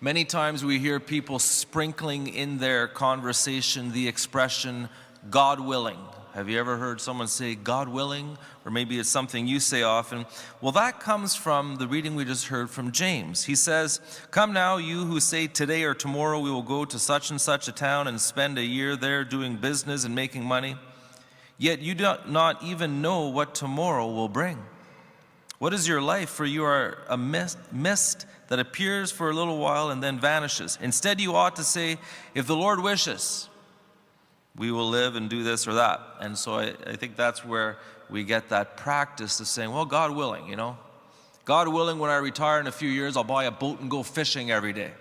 Many times we hear people sprinkling in their conversation the expression, God willing. Have you ever heard someone say, God willing? Or maybe it's something you say often. Well, that comes from the reading we just heard from James. He says, come now, you who say today or tomorrow we will go to such and such a town and spend a year there doing business and making money. Yet you do not even know what tomorrow will bring. What is your life? For you are a mist that appears for a little while and then vanishes. Instead, you ought to say, if the Lord wishes, we will live and do this or that. And so I think that's where we get that practice of saying, well, God willing, you know. God willing, when I retire in a few years, I'll buy a boat and go fishing every day.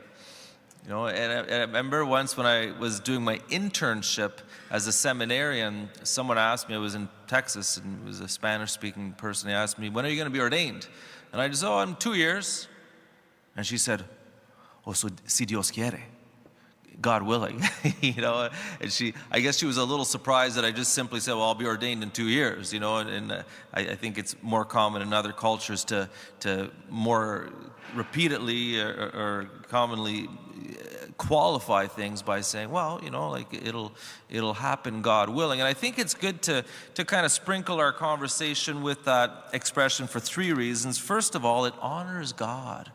You know, and I remember once when I was doing my internship as a seminarian, someone asked me, I was in Texas, and it was a Spanish-speaking person, he asked me, when are you going to be ordained? And I just, in 2 years. And she said, so si Dios quiere. God willing, you know, and I guess she was a little surprised that I just simply said, well, I'll be ordained in 2 years, you know, and I think it's more common in other cultures to more repeatedly or commonly qualify things by saying, well, you know, like it'll happen, God willing. And I think it's good to kind of sprinkle our conversation with that expression for 3 reasons. First of all, it honors God.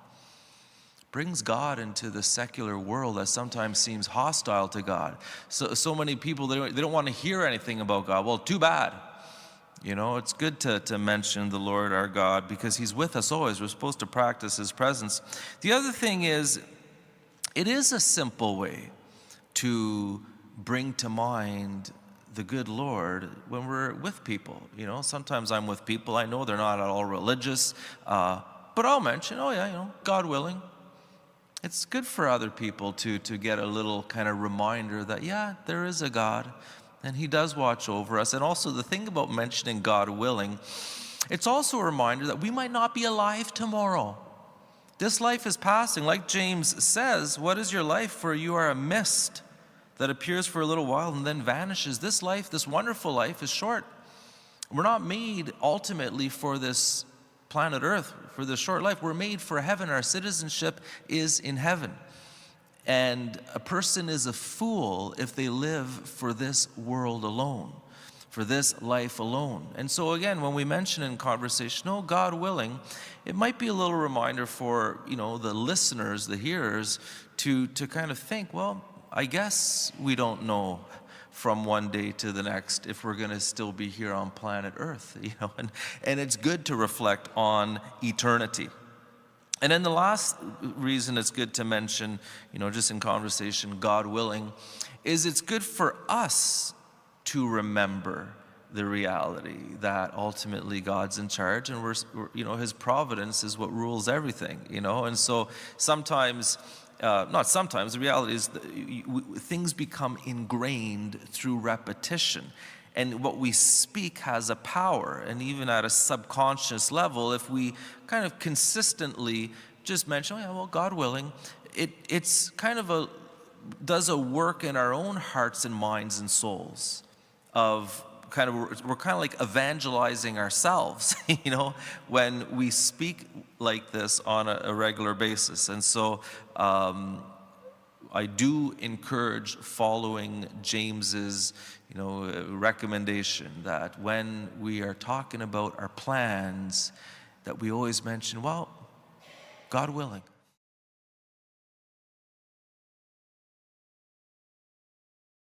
Brings God into the secular world that sometimes seems hostile to God. So many people, they don't want to hear anything about God. Well, too bad. You know, it's good to mention the Lord our God because He's with us always. We're supposed to practice His presence. The other thing is, it is a simple way to bring to mind the good Lord when we're with people. You know, sometimes I'm with people, I know they're not at all religious, but I'll mention, oh yeah, you know, God willing. It's good for other people to get a little kind of reminder that, yeah, there is a God, and He does watch over us. And also the thing about mentioning God willing, it's also a reminder that we might not be alive tomorrow. This life is passing. Like James says, what is your life? For you are a mist that appears for a little while and then vanishes. This life, this wonderful life, is short. We're not made ultimately for this planet Earth, for this short life. We're made for heaven. Our citizenship is in heaven. And a person is a fool if they live for this world alone, for this life alone. And so again, when we mention in conversation, oh, God willing, it might be a little reminder for, you know, the listeners, the hearers, to kind of think, well, I guess we don't know from one day to the next if we're going to still be here on planet Earth, you know, and it's good to reflect on eternity. And then the last reason it's good to mention, you know, just in conversation, God willing, is it's good for us to remember the reality that ultimately God's in charge, and we're you know, His providence is what rules everything, you know. And so sometimes, not sometimes, the reality is that things become ingrained through repetition. And what we speak has a power, and even at a subconscious level, if we kind of consistently just mention, oh yeah, well, God willing, it's kind of does a work in our own hearts and minds and souls of we're kind of like evangelizing ourselves, you know, when we speak like this on a regular basis. And so I do encourage following James's, you know, recommendation that when we are talking about our plans, that we always mention, well, God willing.